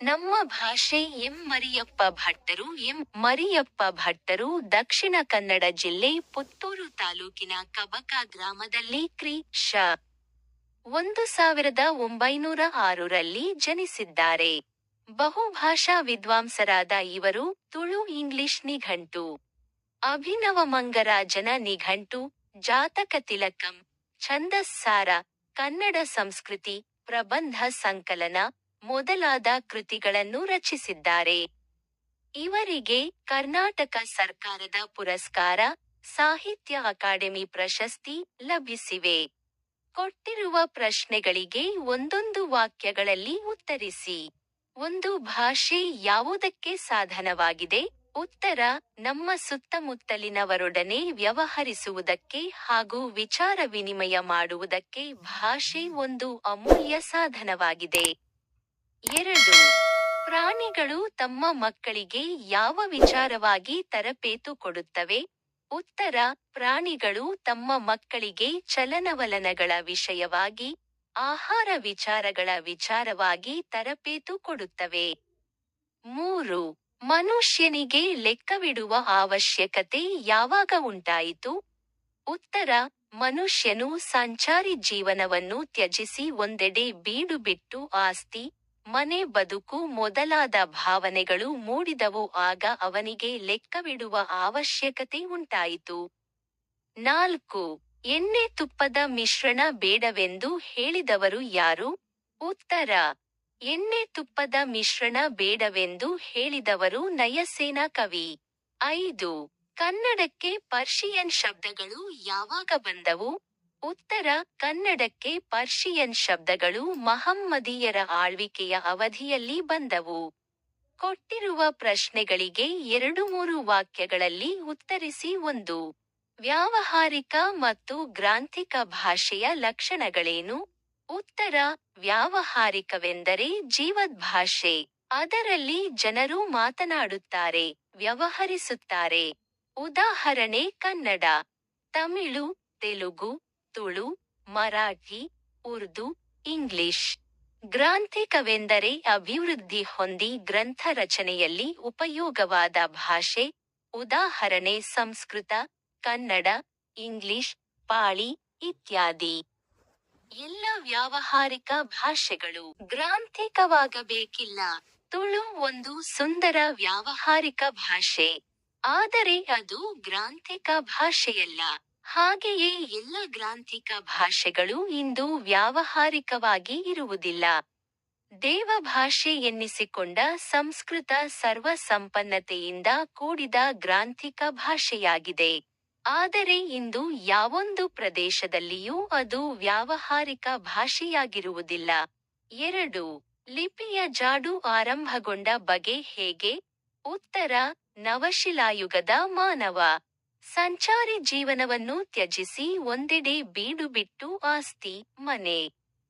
ನಮ್ಮ ಭಾಷೆ ಎಂ ಮರಿಯಪ್ಪ ಭಟ್ಟರು. ದಕ್ಷಿಣ ಕನ್ನಡ ಜಿಲ್ಲೆ ಪುತ್ತೂರು ತಾಲೂಕಿನ ಕಬಕ ಗ್ರಾಮದಲ್ಲಿ ಕ್ರಿ.ಶ. 1906ರಲ್ಲಿ ಜನಿಸಿದ್ದಾರೆ. ಬಹುಭಾಷಾ ವಿದ್ವಾಂಸರಾದ ಇವರು ತುಳು ಇಂಗ್ಲಿಷ್ ನಿಘಂಟು, ಅಭಿನವ ಮಂಗರಾಜನ ನಿಘಂಟು, ಜಾತಕ ತಿಲಕಂ, ಛಂದಸ್ಸಾರ, ಕನ್ನಡ ಸಂಸ್ಕೃತಿ, ಪ್ರಬಂಧ ಸಂಕಲನ ಮೊದಲಾದ ಕೃತಿಗಳನ್ನು ರಚಿಸಿದ್ದಾರೆ. ಇವರಿಗೆ ಕರ್ನಾಟಕ ಸರ್ಕಾರದ ಪುರಸ್ಕಾರ, ಸಾಹಿತ್ಯ ಅಕಾಡೆಮಿ ಪ್ರಶಸ್ತಿ ಲಭಿಸಿವೆ. ಕೊಟ್ಟಿರುವ ಪ್ರಶ್ನೆಗಳಿಗೆ ಒಂದೊಂದು ವಾಕ್ಯಗಳಲ್ಲಿ ಉತ್ತರಿಸಿ. ಒಂದು ಭಾಷೆ ಯಾವುದಕ್ಕೆ ಸಾಧನವಾಗಿದೆ? ಉತ್ತರ: ನಮ್ಮ ಸುತ್ತಮುತ್ತಲಿನವರೊಡನೆ ವ್ಯವಹರಿಸುವುದಕ್ಕೆ ಹಾಗೂ ವಿಚಾರ ವಿನಿಮಯ ಮಾಡುವುದಕ್ಕೆ ಭಾಷೆ ಒಂದು ಅಮೂಲ್ಯ ಸಾಧನವಾಗಿದೆ. 2. ಪ್ರಾಣಿಗಳು ತಮ್ಮ ಮಕ್ಕಳಿಗೆ ಯಾವ ವಿಚಾರವಾಗಿ ತರಬೇತು ಕೊಡುತ್ತವೆ? ಉತ್ತರ: ಪ್ರಾಣಿಗಳು ತಮ್ಮ ಮಕ್ಕಳಿಗೆ ಚಲನವಲನಗಳ ವಿಷಯವಾಗಿ, ಆಹಾರ ವಿಚಾರಗಳ ವಿಚಾರವಾಗಿ ತರಬೇತು ಕೊಡುತ್ತವೆ. 3. ಮನುಷ್ಯನಿಗೆ ಲೆಕ್ಕವಿಡುವ ಅವಶ್ಯಕತೆ ಯಾವಾಗ ಉಂಟಾಯಿತು? ಉತ್ತರ: ಮನುಷ್ಯನು ಸಂಚಾರಿ ಜೀವನವನ್ನು ತ್ಯಜಿಸಿ ಒಂದೆಡೆ ಬೀಡು ಬಿಟ್ಟು ಆಸ್ತಿ, ಮನೆ, ಬದುಕು ಮೊದಲಾದ ಭಾವನೆಗಳು ಮೂಡಿದವು. ಆಗ ಅವನಿಗೆ ಲೆಕ್ಕವಿಡುವ ಅವಶ್ಯಕತೆ ಉಂಟಾಯಿತು. 4. ಎಣ್ಣೆ ತುಪ್ಪದ ಮಿಶ್ರಣ ಬೇಡವೆಂದು ಹೇಳಿದವರು ಯಾರು? ಉತ್ತರ: ಎಣ್ಣೆ ತುಪ್ಪದ ಮಿಶ್ರಣ ಬೇಡವೆಂದು ಹೇಳಿದವರು ನಯಸೇನ ಕವಿ. 5. ಕನ್ನಡಕ್ಕೆ ಪರ್ಷಿಯನ್ ಶಬ್ದಗಳು ಯಾವಾಗ ಬಂದವು? ಉತ್ತರ: ಕನ್ನಡಕ್ಕೆ ಪರ್ಷಿಯನ್ ಶಬ್ದಗಳು ಮಹಮ್ಮದೀಯರ ಆಳ್ವಿಕೆಯ ಅವಧಿಯಲ್ಲಿ ಬಂದವು. ಕೊಟ್ಟಿರುವ ಪ್ರಶ್ನೆಗಳಿಗೆ 2-3 ವಾಕ್ಯಗಳಲ್ಲಿ ಉತ್ತರಿಸಿ. 1. ವ್ಯಾವಹಾರಿಕ ಮತ್ತು ಗ್ರಾಂಥಿಕ ಭಾಷೆಯ ಲಕ್ಷಣಗಳೇನು? ಉತ್ತರ: ವ್ಯಾವಹಾರಿಕವೆಂದರೆ ಜೀವದ್ಭಾಷೆ. ಅದರಲ್ಲಿ ಜನರು ಮಾತನಾಡುತ್ತಾರೆ, ವ್ಯವಹರಿಸುತ್ತಾರೆ. ಉದಾಹರಣೆ: ಕನ್ನಡ, ತಮಿಳು, ತೆಲುಗು, ತುಳು, ಮರಾಠಿ, ಉರ್ದು, ಇಂಗ್ಲಿಷ್. ಗ್ರಾಂಥಿಕವೆಂದರೆ ಅಭಿವೃದ್ಧಿ ಹೊಂದಿ ಗ್ರಂಥ ರಚನೆಯಲ್ಲಿ ಉಪಯೋಗವಾದ ಭಾಷೆ. ಉದಾಹರಣೆ: ಸಂಸ್ಕೃತ, ಕನ್ನಡ, ಇಂಗ್ಲಿಷ್, ಪಾಳಿ ಇತ್ಯಾದಿ. ಎಲ್ಲ ವ್ಯಾವಹಾರಿಕ ಭಾಷೆಗಳು ಗ್ರಾಂಥಿಕವಾಗಬೇಕಿಲ್ಲ. ತುಳು ಒಂದು ಸುಂದರ ವ್ಯಾವಹಾರಿಕ ಭಾಷೆ. ಆದರೆ ಅದು ಗ್ರಾಂಥಿಕ ಭಾಷೆಯಲ್ಲ. ಹಾಗೆಯೇ ಎಲ್ಲ ಗ್ರಾಂಥಿಕ ಭಾಷೆಗಳು ಇಂದು ವ್ಯಾವಹಾರಿಕವಾಗಿ ಇರುವುದಿಲ್ಲ. ದೇವಭಾಷೆ ಎನ್ನಿಸಿಕೊಂಡ ಸಂಸ್ಕೃತ ಸರ್ವ ಸಂಪನ್ನತೆಯಿಂದ ಕೂಡಿದ ಗ್ರಾಂಥಿಕ ಭಾಷೆಯಾಗಿದೆ. ಆದರೆ ಇಂದು ಯಾವೊಂದು ಪ್ರದೇಶದಲ್ಲಿಯೂ ಅದು ವ್ಯಾವಹಾರಿಕ ಭಾಷೆಯಾಗಿರುವುದಿಲ್ಲ. 2. ಲಿಪಿಯ ಜಾಡು ಆರಂಭಗೊಂಡ ಬಗೆ ಹೇಗೆ? ಉತ್ತರ: ನವಶಿಲಾಯುಗದ ಮಾನವ ಸಂಚಾರಿ ಜೀವನವನ್ನು ತ್ಯಜಿಸಿ ಒಂದೆಡೆ ಬೀಡು ಬಿಟ್ಟು ಆಸ್ತಿ, ಮನೆ,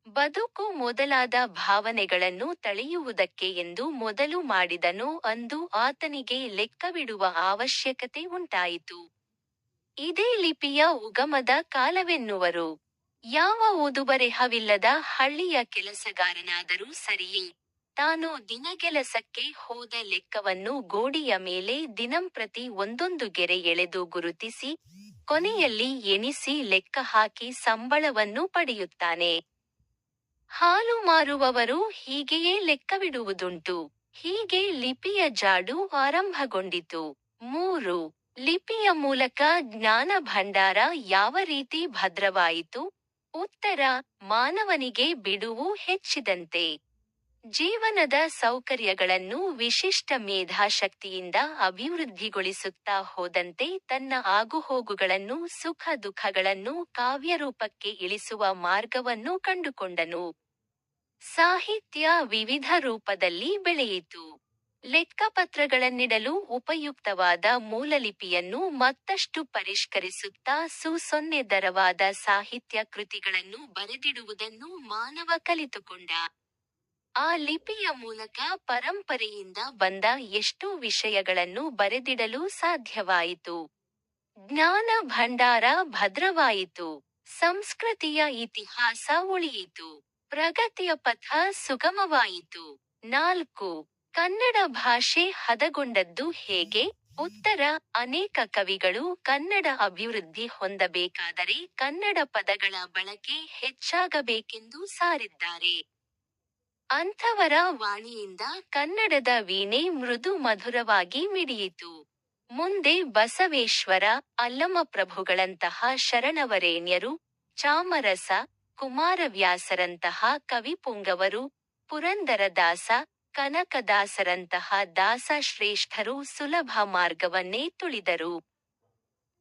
ಬದುಕು ಮೊದಲಾದ ಭಾವನೆಗಳನ್ನು ತಳೆಯುವುದಕ್ಕೆ ಎಂದು ಮೊದಲು ಮಾಡಿದನೋ ಅಂದು ಆತನಿಗೆ ಲೆಕ್ಕವಿಡುವ ಅವಶ್ಯಕತೆ ಉಂಟಾಯಿತು. ಇದೇ ಲಿಪಿಯ ಉಗಮದ ಕಾಲವೆನ್ನುವರು. ಯಾವ ಓದುಬರೆಹವಿಲ್ಲದ ಹಳ್ಳಿಯ ಕೆಲಸಗಾರನಾದರೂ ಸರಿಯೇ, ತಾನು ದಿನಗೆಲಸಕ್ಕೆ ಹೋದ ಲೆಕ್ಕವನ್ನು ಗೋಡೆಯ ಮೇಲೆ ದಿನಂಪ್ರತಿ ಒಂದೊಂದು ಗೆರೆ ಎಳೆದು ಗುರುತಿಸಿ, ಕೊನೆಯಲ್ಲಿ ಎಣಿಸಿ ಲೆಕ್ಕ ಹಾಕಿ ಸಂಬಳವನ್ನು ಪಡೆಯುತ್ತಾನೆ. ಹಾಲು ಮಾರುವವರು ಹೀಗೆಯೇ ಲೆಕ್ಕವಿಡುವುದುಂಟು. ಹೀಗೆ ಲಿಪಿಯ ಜಾಡು ಆರಂಭಗೊಂಡಿತು. 3. ಲಿಪಿಯ ಮೂಲಕ ಜ್ಞಾನ ಭಂಡಾರ ಯಾವ ರೀತಿ ಭದ್ರವಾಯಿತು? ಉತ್ತರ: ಮಾನವನಿಗೆ ಬಿಡುವು ಹೆಚ್ಚಿದಂತೆ, ಜೀವನದ ಸೌಕರ್ಯಗಳನ್ನು ವಿಶಿಷ್ಟ ಮೇಧಾಶಕ್ತಿಯಿಂದ ಅಭಿವೃದ್ಧಿಗೊಳಿಸುತ್ತಾ ಹೋದಂತೆ ತನ್ನ ಆಗುಹೋಗುಗಳನ್ನು, ಸುಖ ದುಃಖಗಳನ್ನು ಕಾವ್ಯರೂಪಕ್ಕೆ ಇಳಿಸುವ ಮಾರ್ಗವನ್ನು ಕಂಡುಕೊಂಡನು. ಸಾಹಿತ್ಯ ವಿವಿಧ ರೂಪದಲ್ಲಿ ಬೆಳೆಯಿತು. ಲೆಕ್ಕಪತ್ರಗಳನ್ನಿಡಲು ಉಪಯುಕ್ತವಾದ ಮೂಲಲಿಪಿಯನ್ನು ಮತ್ತಷ್ಟು ಪರಿಷ್ಕರಿಸುತ್ತಾ ಸುಸೊನ್ನೆದರವಾದ ಸಾಹಿತ್ಯ ಕೃತಿಗಳನ್ನು ಬರೆದಿಡುವುದನ್ನು ಮಾನವ ಕಲಿತುಕೊಂಡ. ಆ ಲಿಪಿಯ ಮೂಲಕ ಪರಂಪರೆಯಿಂದ ಬಂದ ಎಷ್ಟೋ ವಿಷಯಗಳನ್ನು ಬರೆದಿಡಲು ಸಾಧ್ಯವಾಯಿತು. ಜ್ಞಾನ ಭಂಡಾರ ಭದ್ರವಾಯಿತು. ಸಂಸ್ಕೃತಿಯ ಇತಿಹಾಸ ಉಳಿಯಿತು. ಪ್ರಗತಿಯ ಪಥ ಸುಗಮವಾಯಿತು. 4. ಕನ್ನಡ ಭಾಷೆ ಹದಗೊಂಡದ್ದು ಹೇಗೆ? ಉತ್ತರ: ಅನೇಕ ಕವಿಗಳು ಕನ್ನಡ ಅಭಿವೃದ್ಧಿ ಹೊಂದಬೇಕಾದರೆ ಕನ್ನಡ ಪದಗಳ ಬಳಕೆ ಹೆಚ್ಚಾಗಬೇಕೆಂದು ಸಾರಿದ್ದಾರೆ. ಅಂಥವರ ವಾಣಿಯಿಂದ ಕನ್ನಡದ ವೀಣೆ ಮೃದು ಮಧುರವಾಗಿ ಮಿಡಿಯಿತು. ಮುಂದೆ ಬಸವೇಶ್ವರ, ಅಲ್ಲಮಪ್ರಭುಗಳಂತಹ ಶರಣವರೇಣ್ಯರು, ಚಾಮರಸ, ಕುಮಾರವ್ಯಾಸರಂತಹ ಕವಿಪುಂಗವರು, ಪುರಂದರದಾಸ, ಕನಕದಾಸರಂತಹ ದಾಸಶ್ರೇಷ್ಠರು ಸುಲಭ ಮಾರ್ಗವನ್ನೇ ತುಳಿದರು.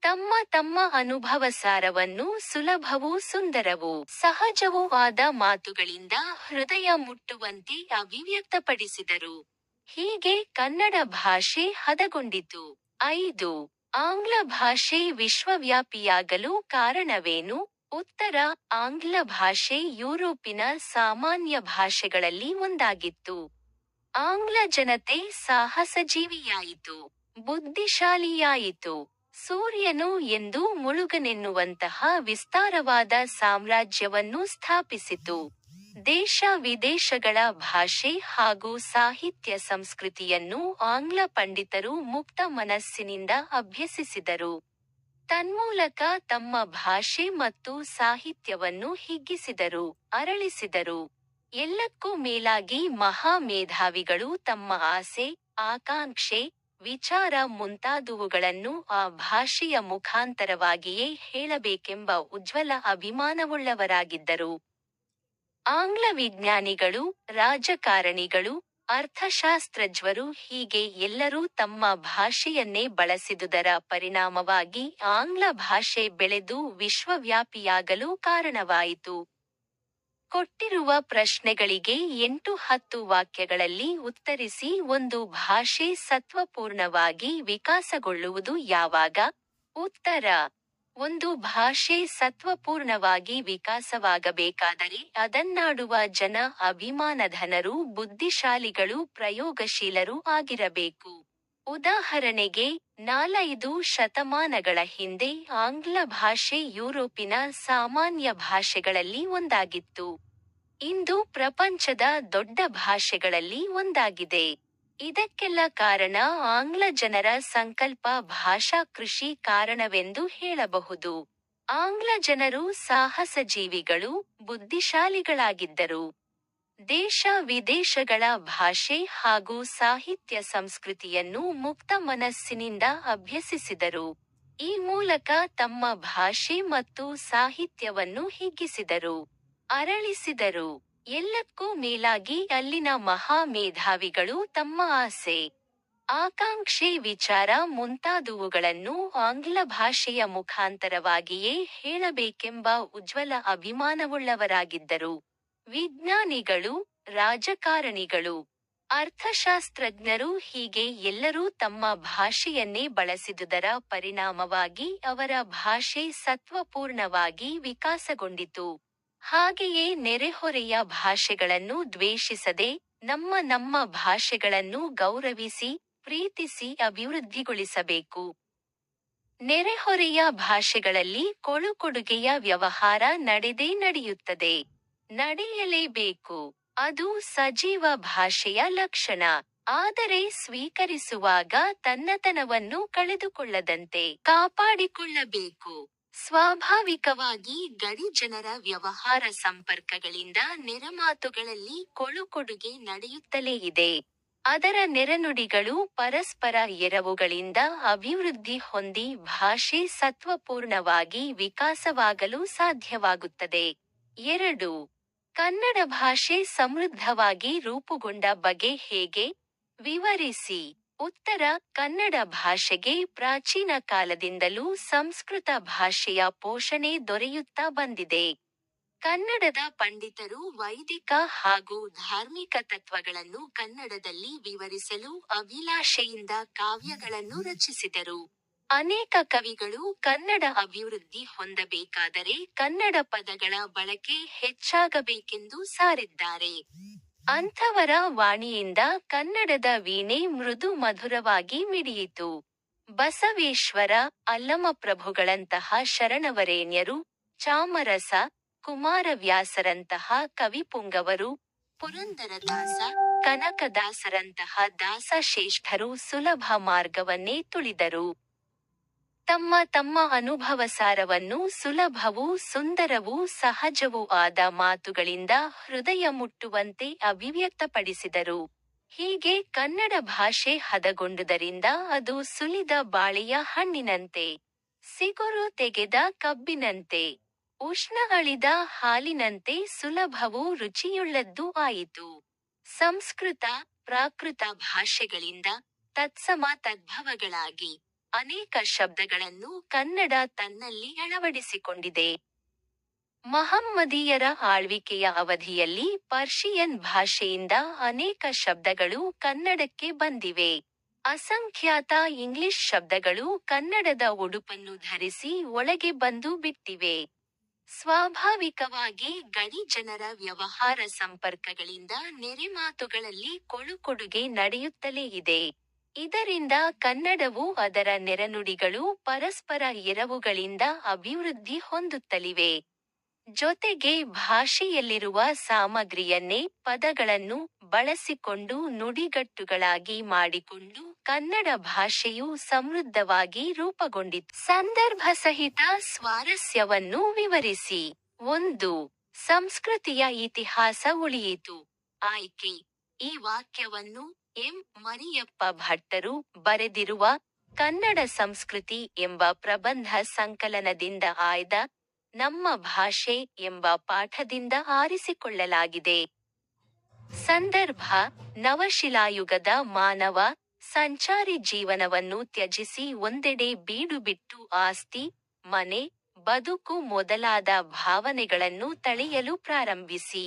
ತಮ್ಮ ತಮ್ಮ ಅನುಭವಸಾರವನ್ನು ಸುಲಭವೂ ಸುಂದರವೂ ಸಹಜವೂ ಆದ ಮಾತುಗಳಿಂದ ಹೃದಯ ಮುಟ್ಟುವಂತೆ ಅಭಿವ್ಯಕ್ತಪಡಿಸಿದರು. ಹೀಗೆ ಕನ್ನಡ ಭಾಷೆ ಹದಗೊಂಡಿತು. 5. ಆಂಗ್ಲ ಭಾಷೆ ವಿಶ್ವವ್ಯಾಪಿಯಾಗಲು ಕಾರಣವೇನು? ಉತ್ತರ: ಆಂಗ್ಲ ಭಾಷೆ ಯುರೋಪಿನ ಸಾಮಾನ್ಯ ಭಾಷೆಗಳಲ್ಲಿ ಒಂದಾಗಿತ್ತು. ಆಂಗ್ಲ ಜನತೆ ಸಾಹಸಜೀವಿಯಾಯಿತು, ಬುದ್ಧಿಶಾಲಿಯಾಯಿತು. ಸೂರ್ಯನು ಎಂದು ಮುಳುಗನೆನ್ನುವಂತಹ ವಿಸ್ತಾರವಾದ ಸಾಮ್ರಾಜ್ಯವನ್ನು ಸ್ಥಾಪಿಸಿತು. ದೇಶ ವಿದೇಶಗಳ ಭಾಷೆ ಹಾಗೂ ಸಾಹಿತ್ಯ ಸಂಸ್ಕೃತಿಯನ್ನು ಆಂಗ್ಲ ಪಂಡಿತರು ಮುಕ್ತ ಮನಸ್ಸಿನಿಂದ ಅಭ್ಯಸಿಸಿದರು. ತನ್ಮೂಲಕ ತಮ್ಮ ಭಾಷೆ ಮತ್ತು ಸಾಹಿತ್ಯವನ್ನು ಹಿಗ್ಗಿಸಿದರು, ಅರಳಿಸಿದರು. ಎಲ್ಲಕ್ಕೂ ಮೇಲಾಗಿ ಮಹಾ ಮೇಧಾವಿಗಳು ತಮ್ಮ ಆಸೆ, ಆಕಾಂಕ್ಷೆ, ವಿಚಾರ ಮುಂತಾದುವುಗಳನ್ನು ಆ ಭಾಷೆಯ ಮುಖಾಂತರವಾಗಿಯೇ ಹೇಳಬೇಕೆಂಬ ಉಜ್ವಲ ಅಭಿಮಾನವುಳ್ಳವರಾಗಿದ್ದರು. ಆಂಗ್ಲ ವಿಜ್ಞಾನಿಗಳು, ರಾಜಕಾರಣಿಗಳು, ಅರ್ಥಶಾಸ್ತ್ರಜ್ಞರು ಹೀಗೆ ಎಲ್ಲರೂ ತಮ್ಮ ಭಾಷೆಯನ್ನೇ ಬಳಸಿದುದರ ಪರಿಣಾಮವಾಗಿ ಆಂಗ್ಲ ಭಾಷೆ ಬೆಳೆದು ವಿಶ್ವವ್ಯಾಪಿಯಾಗಲು ಕಾರಣವಾಯಿತು. ಕೊಟ್ಟಿರುವ ಪ್ರಶ್ನೆಗಳಿಗೆ 8-10 ವಾಕ್ಯಗಳಲ್ಲಿ ಉತ್ತರಿಸಿ. ಒಂದು ಭಾಷೆ ಸತ್ವಪೂರ್ಣವಾಗಿ ವಿಕಾಸಗೊಳ್ಳುವುದು ಯಾವಾಗ? ಉತ್ತರ: ಒಂದು ಭಾಷೆ ಸತ್ವಪೂರ್ಣವಾಗಿ ವಿಕಾಸವಾಗಬೇಕಾದರೆ ಅದನ್ನಾಡುವ ಜನ ಅಭಿಮಾನಧನರು, ಬುದ್ಧಿಶಾಲಿಗಳು, ಪ್ರಯೋಗಶೀಲರು ಆಗಿರಬೇಕು. ಉದಾಹರಣೆಗೆ, 4-5 ಶತಮಾನಗಳ ಹಿಂದೆ ಆಂಗ್ಲ ಭಾಷೆ ಯುರೋಪಿನ ಸಾಮಾನ್ಯ ಭಾಷೆಗಳಲ್ಲಿ ಒಂದಾಗಿತ್ತು. ಇಂದು ಪ್ರಪಂಚದ ದೊಡ್ಡ ಭಾಷೆಗಳಲ್ಲಿ ಒಂದಾಗಿದೆ. ಇದಕ್ಕೆಲ್ಲ ಕಾರಣ ಆಂಗ್ಲ ಜನರ ಸಂಕಲ್ಪ ಭಾಷಾ ಕೃಷಿ ಕಾರಣವೆಂದು ಹೇಳಬಹುದು. ಆಂಗ್ಲ ಜನರು ಸಾಹಸಜೀವಿಗಳು, ಬುದ್ಧಿಶಾಲಿಗಳಾಗಿದ್ದರು. ದೇಶ ವಿದೇಶಗಳ ಭಾಷೆ ಹಾಗೂ ಸಾಹಿತ್ಯ ಸಂಸ್ಕೃತಿಯನ್ನು ಮುಕ್ತ ಮನಸ್ಸಿನಿಂದ ಅಭ್ಯಸಿಸಿದರು. ಈ ಮೂಲಕ ತಮ್ಮ ಭಾಷೆ ಮತ್ತು ಸಾಹಿತ್ಯವನ್ನು ಹಿಗ್ಗಿಸಿದರು, ಅರಳಿಸಿದರು. ಎಲ್ಲಕ್ಕೂ ಮೇಲಾಗಿ ಅಲ್ಲಿನ ಮಹಾ ಮೇಧಾವಿಗಳು ತಮ್ಮ ಆಸೆ, ಆಕಾಂಕ್ಷೆ, ವಿಚಾರ ಮುಂತಾದುವುಗಳನ್ನು ಆಂಗ್ಲ ಭಾಷೆಯ ಮುಖಾಂತರವಾಗಿಯೇ ಹೇಳಬೇಕೆಂಬ ಉಜ್ವಲ ಅಭಿಮಾನವುಳ್ಳವರಾಗಿದ್ದರು. ವಿಜ್ಞಾನಿಗಳು, ರಾಜಕಾರಣಿಗಳು, ಅರ್ಥಶಾಸ್ತ್ರಜ್ಞರು ಹೀಗೆ ಎಲ್ಲರೂ ತಮ್ಮ ಭಾಷೆಯನ್ನೇ ಬಳಸಿದುದರ ಪರಿಣಾಮವಾಗಿ ಅವರ ಭಾಷೆ ಸತ್ವಪೂರ್ಣವಾಗಿ ವಿಕಾಸಗೊಂಡಿತು. ಹಾಗೆಯೇ ನೆರೆಹೊರೆಯ ಭಾಷೆಗಳನ್ನು ದ್ವೇಷಿಸದೆ ನಮ್ಮ ಭಾಷೆಗಳನ್ನು ಗೌರವಿಸಿ, ಪ್ರೀತಿಸಿ ಅಭಿವೃದ್ಧಿಗೊಳಿಸಬೇಕು. ನೆರೆಹೊರೆಯ ಭಾಷೆಗಳಲ್ಲಿ ಕೊಡುಗೆಯ ವ್ಯವಹಾರ ನಡೆದೇ ನಡೆಯುತ್ತದೆ, ನಡೆಯಲೇಬೇಕು. ಅದು ಸಜೀವ ಭಾಷೆಯ ಲಕ್ಷಣ. ಆದರೆ ಸ್ವೀಕರಿಸುವಾಗ ತನ್ನತನವನ್ನು ಕಳೆದುಕೊಳ್ಳದಂತೆ ಕಾಪಾಡಿಕೊಳ್ಳಬೇಕು. ಸ್ವಾಭಾವಿಕವಾಗಿ ಗಡಿ ಜನರ ವ್ಯವಹಾರ ಸಂಪರ್ಕಗಳಿಂದ ನೆರೆಮಾತುಗಳಲ್ಲಿ ಕೊಡುಗೆ ನಡೆಯುತ್ತಲೇ ಇದೆ. ಅದರ ನೆರೆನುಡಿಗಳು ಪರಸ್ಪರ ಎರವುಗಳಿಂದ ಅಭಿವೃದ್ಧಿ ಹೊಂದಿ ಭಾಷೆ ಸತ್ವಪೂರ್ಣವಾಗಿ ವಿಕಾಸವಾಗಲು ಸಾಧ್ಯವಾಗುತ್ತದೆ. 2. ಕನ್ನಡ ಭಾಷೆ ಸಮೃದ್ಧವಾಗಿ ರೂಪುಗೊಂಡ ಬಗೆ ಹೇಗೆ? ವಿವರಿಸಿ. ಉತ್ತರ: ಕನ್ನಡ ಭಾಷೆಗೆ ಪ್ರಾಚೀನ ಕಾಲದಿಂದಲೂ ಸಂಸ್ಕೃತ ಭಾಷೆಯ ಪೋಷಣೆ ದೊರೆಯುತ್ತಾ ಬಂದಿದೆ. ಕನ್ನಡದ ಪಂಡಿತರು ವೈದಿಕ ಹಾಗೂ ಧಾರ್ಮಿಕ ತತ್ವಗಳನ್ನು ಕನ್ನಡದಲ್ಲಿ ವಿವರಿಸಲು ಅಭಿಲಾಷೆಯಿಂದ ಕಾವ್ಯಗಳನ್ನು ರಚಿಸಿದರು. ಅನೇಕ ಕವಿಗಳು ಕನ್ನಡ ಅಭಿವೃದ್ಧಿ ಹೊಂದಬೇಕಾದರೆ ಕನ್ನಡ ಪದಗಳ ಬಳಕೆ ಹೆಚ್ಚಾಗಬೇಕೆಂದು ಸಾರಿದ್ದಾರೆ. ಅಂಥವರ ವಾಣಿಯಿಂದ ಕನ್ನಡದ ವೀಣೆ ಮೃದು ಮಧುರವಾಗಿ ಮಿಡಿಯಿತು. ಬಸವೇಶ್ವರ, ಅಲ್ಲಮಪ್ರಭುಗಳಂತಹ ಶರಣವರೇಣ್ಯರು, ಚಾಮರಸ, ಕುಮಾರವ್ಯಾಸರಂತಹ ಕವಿಪುಂಗವರು, ಪುರಂದರದಾಸ, ಕನಕದಾಸರಂತಹ ದಾಸಶ್ರೇಷ್ಠರು ಸುಲಭ ಮಾರ್ಗವನ್ನೇ ತುಳಿದರು. ತಮ್ಮ ತಮ್ಮ ಅನುಭವಸಾರವನ್ನು ಸುಲಭವೂ ಸುಂದರವೂ ಸಹಜವೂ ಆದ ಮಾತುಗಳಿಂದ ಹೃದಯ ಮುಟ್ಟುವಂತೆ ಅಭಿವ್ಯಕ್ತಪಡಿಸಿದರು. ಹೀಗೆ ಕನ್ನಡ ಭಾಷೆ ಹದಗೊಂಡುದರಿಂದ ಅದು ಸುಲಿದ ಬಾಳೆಯ ಹಣ್ಣಿನಂತೆ, ಸಿಗುರು ತೆಗೆದ ಕಬ್ಬಿನಂತೆ, ಉಷ್ಣ ಅಳಿದ ಹಾಲಿನಂತೆ ಸುಲಭವೂ ರುಚಿಯುಳ್ಳದ್ದೂ ಆಯಿತು. ಸಂಸ್ಕೃತ, ಪ್ರಾಕೃತ ಭಾಷೆಗಳಿಂದ ತತ್ಸಮ ತದ್ಭವಗಳಾಗಿ ಅನೇಕ ಶಬ್ದಗಳನ್ನು ಕನ್ನಡ ತನ್ನಲ್ಲಿ ಅಳವಡಿಸಿಕೊಂಡಿದೆ. ಮಹಮ್ಮದೀಯರ ಆಳ್ವಿಕೆಯ ಅವಧಿಯಲ್ಲಿ ಪರ್ಷಿಯನ್ ಭಾಷೆಯಿಂದ ಅನೇಕ ಶಬ್ದಗಳು ಕನ್ನಡಕ್ಕೆ ಬಂದಿವೆ. ಅಸಂಖ್ಯಾತ ಇಂಗ್ಲಿಷ್ ಶಬ್ದಗಳು ಕನ್ನಡದ ಉಡುಪನ್ನು ಧರಿಸಿ ಒಳಗೆ ಬಂದು ಬಿಟ್ಟಿವೆ. ಸ್ವಾಭಾವಿಕವಾಗಿ ಗಡಿ ಜನರ ವ್ಯವಹಾರ ಸಂಪರ್ಕಗಳಿಂದ ನೆರೆಮಾತುಗಳಲ್ಲಿ ಕೊಡುಕೊಡುಗೆ ನಡೆಯುತ್ತಲೇ ಇದೆ. ಇದರಿಂದ ಕನ್ನಡವು ಅದರ ನೆರೆನುಡಿಗಳು ಪರಸ್ಪರ ಎರವುಗಳಿಂದ ಅಭಿವೃದ್ಧಿ ಹೊಂದುತ್ತಲಿವೆ. ಜೊತೆಗೆ ಭಾಷೆಯಲ್ಲಿರುವ ಸಾಮಗ್ರಿಯನ್ನೇ ಪದಗಳನ್ನು ಬಳಸಿಕೊಂಡು ನುಡಿಗಟ್ಟುಗಳಾಗಿ ಮಾಡಿಕೊಂಡು ಕನ್ನಡ ಭಾಷೆಯು ಸಮೃದ್ಧವಾಗಿ ರೂಪುಗೊಂಡಿತು. ಸಂದರ್ಭಸಹಿತ ಸ್ವಾರಸ್ಯವನ್ನು ವಿವರಿಸಿ. 1. ಸಂಸ್ಕೃತಿಯ ಇತಿಹಾಸ ಉಳಿಯಿತು. ಆಯ್ಕೆ: ಈ ವಾಕ್ಯವನ್ನು ಎಂ. ಮರಿಯಪ್ಪ ಭಟ್ಟರು ಬರೆದಿರುವ ಕನ್ನಡ ಸಂಸ್ಕೃತಿ ಎಂಬ ಪ್ರಬಂಧ ಸಂಕಲನದಿಂದ ಆಯ್ದ ನಮ್ಮ ಭಾಷೆ ಎಂಬ ಪಾಠದಿಂದ ಆರಿಸಿಕೊಳ್ಳಲಾಗಿದೆ. ಸಂದರ್ಭ: ನವಶಿಲಾಯುಗದ ಮಾನವ ಸಂಚಾರಿ ಜೀವನವನ್ನು ತ್ಯಜಿಸಿ ಒಂದೆಡೆ ಬೀಡು ಬಿಟ್ಟು ಆಸ್ತಿ, ಮನೆ, ಬದುಕು ಮೊದಲಾದ ಭಾವನೆಗಳನ್ನು ತಳೆಯಲು ಪ್ರಾರಂಭಿಸಿ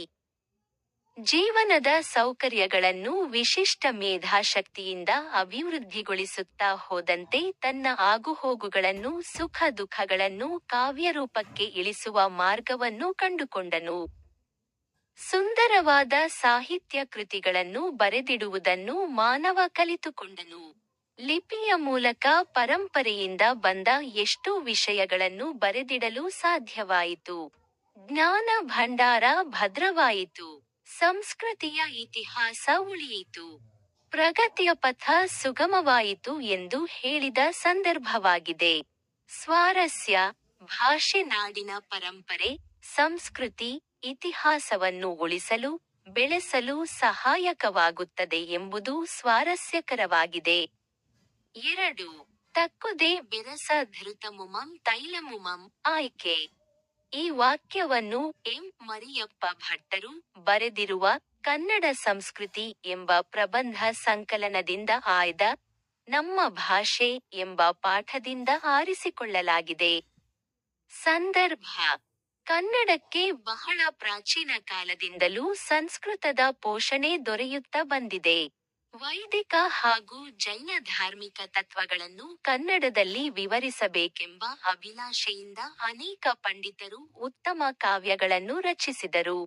ಜೀವನದ ಸೌಕರ್ಯಗಳನ್ನು ವಿಶಿಷ್ಟ ಮೇಧಾಶಕ್ತಿಯಿಂದ ಅಭಿವೃದ್ಧಿಗೊಳಿಸುತ್ತಾ ಹೋದಂತೆ ತನ್ನ ಆಗುಹೋಗುಗಳನ್ನು ಸುಖ ದುಃಖಗಳನ್ನು ಕಾವ್ಯರೂಪಕ್ಕೆ ಇಳಿಸುವ ಮಾರ್ಗವನ್ನು ಕಂಡುಕೊಂಡನು. ಸುಂದರವಾದ ಸಾಹಿತ್ಯ ಕೃತಿಗಳನ್ನು ಬರೆದಿಡುವುದನ್ನು ಮಾನವ ಕಲಿತುಕೊಂಡನು. ಲಿಪಿಯ ಮೂಲಕ ಪರಂಪರೆಯಿಂದ ಬಂದ ಎಷ್ಟೋ ವಿಷಯಗಳನ್ನು ಬರೆದಿಡಲು ಸಾಧ್ಯವಾಯಿತು. ಜ್ಞಾನ ಭಂಡಾರ ಭದ್ರವಾಯಿತು. ಸಂಸ್ಕೃತಿಯ ಇತಿಹಾಸ ಉಳಿಯಿತು. ಪ್ರಗತಿಯ ಪಥ ಸುಗಮವಾಯಿತು ಎಂದು ಹೇಳಿದ ಸಂದರ್ಭವಾಗಿದೆ. ಸ್ವಾರಸ್ಯ: ಭಾಷೆ ನಾಡಿನ ಪರಂಪರೆ, ಸಂಸ್ಕೃತಿ, ಇತಿಹಾಸವನ್ನು ಉಳಿಸಲು, ಬೆಳೆಸಲು ಸಹಾಯಕವಾಗುತ್ತದೆ ಎಂಬುದು ಸ್ವಾರಸ್ಯಕರವಾಗಿದೆ. 2. ತಕ್ಕುದೇ ಬೆರಸ ಧೃತಮುಮಂ ತೈಲಮುಮಂ. ಆಯ್ಕೆ: ಈ ವಾಕ್ಯವನ್ನು ಎಂ. ಮರಿಯಪ್ಪ ಭಟ್ಟರು ಬರೆದಿರುವ ಕನ್ನಡ ಸಂಸ್ಕೃತಿ ಎಂಬ ಪ್ರಬಂಧ ಸಂಕಲನದಿಂದ ಆಯ್ದ ನಮ್ಮ ಭಾಷೆ ಎಂಬ ಪಾಠದಿಂದ ಆರಿಸಿಕೊಳ್ಳಲಾಗಿದೆ. ಸಂದರ್ಭ: ಕನ್ನಡಕ್ಕೆ ಬಹಳ ಪ್ರಾಚೀನ ಕಾಲದಿಂದಲೂ ಸಂಸ್ಕೃತದ ಪೋಷಣೆ ದೊರೆಯುತ್ತಾ ಬಂದಿದೆ. ವೈದಿಕ ಹಾಗೂ ಜೈನ ಧಾರ್ಮಿಕ ತತ್ವಗಳನ್ನು ಕನ್ನಡದಲ್ಲಿ ವಿವರಿಸಬೇಕೆಂಬ ಅಭಿಲಾಷೆಯಿಂದ ಅನೇಕ ಪಂಡಿತರು ಉತ್ತಮ ಕಾವ್ಯಗಳನ್ನು ರಚಿಸಿದರು.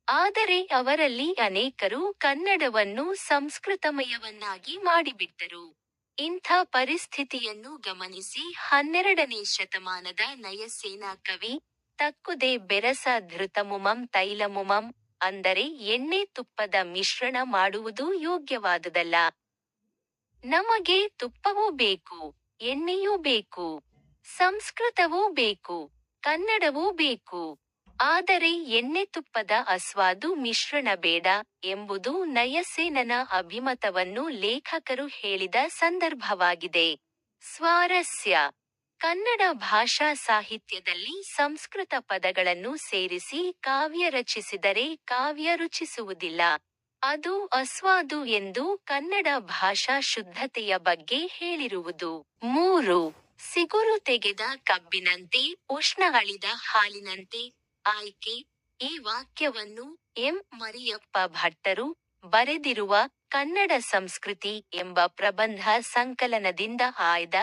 ಆದರೆ ಅವರಲ್ಲಿ ಅನೇಕರು ಕನ್ನಡವನ್ನು ಸಂಸ್ಕೃತಮಯವನ್ನಾಗಿ ಮಾಡಿಬಿಟ್ಟರು. ಇಂಥ ಪರಿಸ್ಥಿತಿಯನ್ನು ಗಮನಿಸಿ 12ನೇ ಶತಮಾನದ ನಯಸೇನ ಕವಿ ತಕ್ಕುದೇ ಬೆರಸ ಧೃತಮುಮಂ ತೈಲಮುಮಂ ಅಂದರೆ ಎಣ್ಣೆ ತುಪ್ಪದ ಮಿಶ್ರಣ ಮಾಡುವುದು ಯೋಗ್ಯವಾದುದಲ್ಲ. ನಮಗೆ ತುಪ್ಪವೂ ಬೇಕು, ಎಣ್ಣೆಯೂ ಬೇಕು, ಸಂಸ್ಕೃತವೂ ಬೇಕು, ಕನ್ನಡವೂ ಬೇಕು. ಆದರೆ ಎಣ್ಣೆ ತುಪ್ಪದ ಅಸ್ವಾದು ಮಿಶ್ರಣ ಬೇಡ ಎಂಬುದು ನಯಸೇನನ ಅಭಿಮತವನ್ನು ಲೇಖಕರು ಹೇಳಿದ ಸಂದರ್ಭವಾಗಿದೆ. ಸ್ವಾರಸ್ಯ: ಕನ್ನಡ ಭಾಷಾ ಸಾಹಿತ್ಯದಲ್ಲಿ ಸಂಸ್ಕೃತ ಪದಗಳನ್ನು ಸೇರಿಸಿ ಕಾವ್ಯ ರಚಿಸಿದರೆ ಕಾವ್ಯ ರುಚಿಸುವುದಿಲ್ಲ. ಅದು ಅಸ್ವಾದು ಎಂದು ಕನ್ನಡ ಭಾಷಾ ಶುದ್ಧತೆಯ ಬಗ್ಗೆ ಹೇಳಿರುವುದು. 3. ಸಿಗುರು ತೆಗೆದ ಕಬ್ಬಿನಂತೆ, ಉಷ್ಣ ಅಳಿದ ಹಾಲಿನಂತೆ. ಆಯ್ಕೆ: ಈ ವಾಕ್ಯವನ್ನು ಎಂ. ಮರಿಯಪ್ಪ ಭಟ್ಟರು ಬರೆದಿರುವ ಕನ್ನಡ ಸಂಸ್ಕೃತಿ ಎಂಬ ಪ್ರಬಂಧ ಸಂಕಲನದಿಂದ ಆಯ್ದ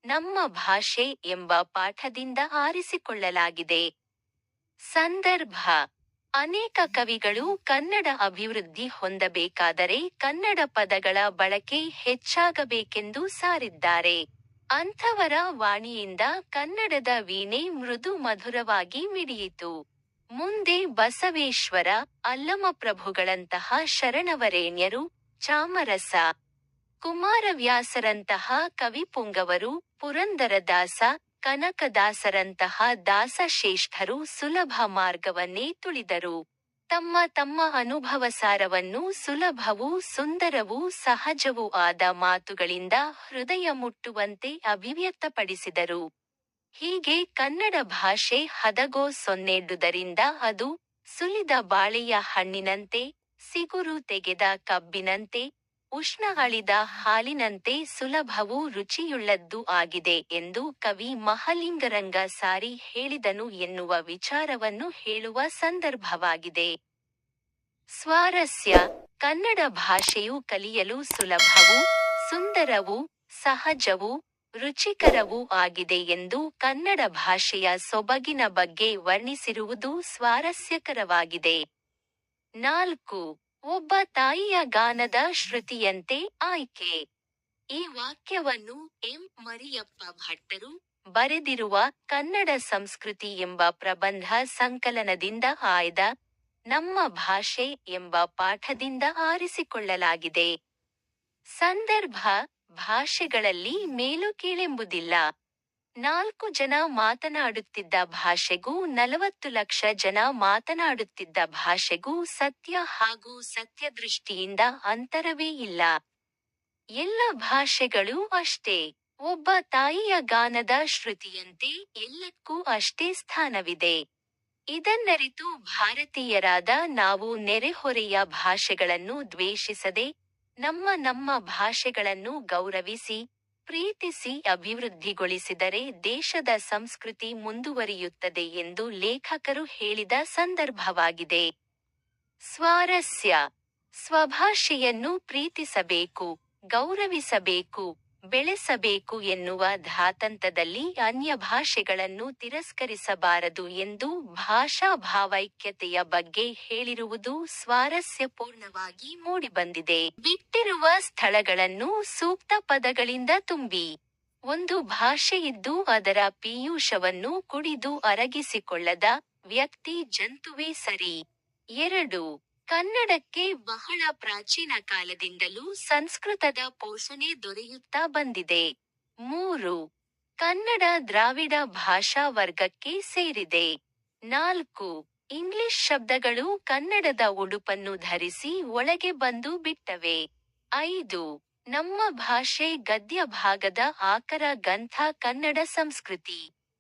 ನಮ್ಮ ಭಾಷೆ ಎಂಬ ಪಾಠದಿಂದ ಆರಿಸಿಕೊಳ್ಳಲಾಗಿದೆ. ಸಂದರ್ಭ: ಅನೇಕ ಕವಿಗಳು ಕನ್ನಡ ಅಭಿವೃದ್ಧಿ ಹೊಂದಬೇಕಾದರೆ ಕನ್ನಡ ಪದಗಳ ಬಳಕೆ ಹೆಚ್ಚಾಗಬೇಕೆಂದು ಸಾರಿದ್ದಾರೆ. ಅಂಥವರ ವಾಣಿಯಿಂದ ಕನ್ನಡದ ವೀಣೆ ಮೃದು ಮಧುರವಾಗಿ ಮಿಡಿಯಿತು. ಮುಂದೆ ಬಸವೇಶ್ವರ, ಅಲ್ಲಮಪ್ರಭುಗಳಂತಹ ಶರಣವರೇಣ್ಯರು, ಚಾಮರಸ ಕುಮಾರವ್ಯಾಸರಂತಹ ಕವಿಪುಂಗವರು, ಪುರಂದರದಾಸ, ಕನಕದಾಸರಂತಹ ದಾಸಶ್ರೇಷ್ಠರು ಸುಲಭ ಮಾರ್ಗವನ್ನೇ ತುಳಿದರು. ತಮ್ಮ ತಮ್ಮ ಅನುಭವಸಾರವನ್ನು ಸುಲಭವೂ ಸುಂದರವೂ ಸಹಜವೂ ಆದ ಮಾತುಗಳಿಂದ ಹೃದಯ ಮುಟ್ಟುವಂತೆ ಅಭಿವ್ಯಕ್ತಪಡಿಸಿದರು. ಹೀಗೆ ಕನ್ನಡ ಭಾಷೆ ಹದಗೊಸೊನ್ನೆಡುದರಿಂದ ಅದು ಸುಲಿದ ಬಾಳೆಯ ಹಣ್ಣಿನಂತೆ, ಸಿಗುರು ತೆಗೆದ ಕಬ್ಬಿನಂತೆ, ಉಷ್ಣ ಅಳಿದ ಹಾಲಿನಂತೆ ಸುಲಭವೂ ರುಚಿಯುಳ್ಳದ್ದೂ ಆಗಿದೆ ಎಂದು ಕವಿ ಮಹಾಲಿಂಗರಂಗ ಸಾರಿ ಹೇಳಿದನು ಎನ್ನುವ ವಿಚಾರವನ್ನು ಹೇಳುವ ಸಂದರ್ಭವಾಗಿದೆ. ಸ್ವಾರಸ್ಯ: ಕನ್ನಡ ಭಾಷೆಯು ಕಲಿಯಲು ಸುಲಭವೂ, ಸುಂದರವೂ, ಸಹಜವೂ, ರುಚಿಕರವೂ ಆಗಿದೆ ಎಂದು ಕನ್ನಡ ಭಾಷೆಯ ಸೊಬಗಿನ ಬಗ್ಗೆ ವರ್ಣಿಸಿರುವುದು ಸ್ವಾರಸ್ಯಕರವಾಗಿದೆ. 4. ಒಬ್ಬ ತಾಯಿಯ ಗಾನದ ಶ್ರುತಿಯಂತೆ ಆಯ್ಕೆ. ಈ ವಾಕ್ಯವನ್ನು ಎಂ. ಮರಿಯಪ್ಪ ಭಟ್ಟರು ಬರೆದಿರುವ ಕನ್ನಡ ಸಂಸ್ಕೃತಿ ಎಂಬ ಪ್ರಬಂಧ ಸಂಕಲನದಿಂದ ಆಯ್ದ ನಮ್ಮ ಭಾಷೆ ಎಂಬ ಪಾಠದಿಂದ ಆರಿಸಿಕೊಳ್ಳಲಾಗಿದೆ. ಸಂದರ್ಭ: ಭಾಷೆಗಳಲ್ಲಿ ಮೇಲು ಕೀಳೆಂಬುದಿಲ್ಲ. 4 ಜನ ಮಾತನಾಡುತ್ತಿದ್ದ ಭಾಷೆಗೂ 40 ಲಕ್ಷ ಜನ ಮಾತನಾಡುತ್ತಿದ್ದ ಭಾಷೆಗೂ ಸತ್ಯ ಹಾಗೂ ಸತ್ಯದೃಷ್ಟಿಯಿಂದ ಅಂತರವೇ ಇಲ್ಲ. ಎಲ್ಲ ಭಾಷೆಗಳೂ ಅಷ್ಟೇ. ಒಬ್ಬ ತಾಯಿಯ ಗಾನದ ಶ್ರುತಿಯಂತೆ ಎಲ್ಲಕ್ಕೂ ಅಷ್ಟೇ ಸ್ಥಾನವಿದೆ. ಇದನ್ನರಿತು ಭಾರತೀಯರಾದ ನಾವು ನೆರೆಹೊರೆಯ ಭಾಷೆಗಳನ್ನು ದ್ವೇಷಿಸದೆ, ನಮ್ಮ ಭಾಷೆಗಳನ್ನು ಗೌರವಿಸಿ, ಪ್ರೀತಿಸಿ ಅಭಿವೃದ್ಧಿಗೊಳಿಸಿದರೆ ದೇಶದ ಸಂಸ್ಕೃತಿ ಮುಂದುವರಿಯುತ್ತದೆ ಎಂದು ಲೇಖಕರು ಹೇಳಿದ ಸಂದರ್ಭವಾಗಿದೆ. ಸ್ವಾರಸ್ಯ: ಸ್ವಭಾಷೆಯನ್ನು ಪ್ರೀತಿಸಬೇಕು, ಗೌರವಿಸಬೇಕು, ಬೆಳೆಸಬೇಕು ಎನ್ನುವ ಧಾತಂತದಲ್ಲಿ ಅನ್ಯ ಭಾಷೆಗಳನ್ನು ತಿರಸ್ಕರಿಸಬಾರದು ಎಂದು ಭಾಷಾ ಭಾವೈಕ್ಯತೆಯ ಬಗ್ಗೆ ಹೇಳಿರುವುದು ಸ್ವಾರಸ್ಯಪೂರ್ಣವಾಗಿ ಮೂಡಿಬಂದಿದೆ. ಬಿಟ್ಟಿರುವ ಸ್ಥಳಗಳನ್ನು ಸೂಕ್ತ ಪದಗಳಿಂದ ತುಂಬಿ. ಒಂದು ಭಾಷೆಯಿದ್ದು ಅದರ ಪೀಯೂಷವನ್ನು ಕುಡಿದು ಅರಗಿಸಿಕೊಳ್ಳದ ವ್ಯಕ್ತಿ ಜಂತುವೇ ಸರಿ. 2. ಕನ್ನಡಕ್ಕೆ ಬಹಳ ಪ್ರಾಚೀನ ಕಾಲದಿಂದಲೂ ಸಂಸ್ಕೃತದ ಪೋಷಣೆ ದೊರೆಯುತ್ತಾ ಬಂದಿದೆ. 3. ಕನ್ನಡ ದ್ರಾವಿಡ ಭಾಷಾ ವರ್ಗಕ್ಕೆ ಸೇರಿದೆ. 4. ಇಂಗ್ಲಿಷ್ ಶಬ್ದಗಳು ಕನ್ನಡದ ಉಡುಪನ್ನು ಧರಿಸಿ ಒಳಗೆ ಬಂದು ಬಿಟ್ಟವೆ. 5. ನಮ್ಮ ಭಾಷೆ ಗದ್ಯ ಭಾಗದ ಆಕರ ಗ್ರಂಥ ಕನ್ನಡ ಸಂಸ್ಕೃತಿ.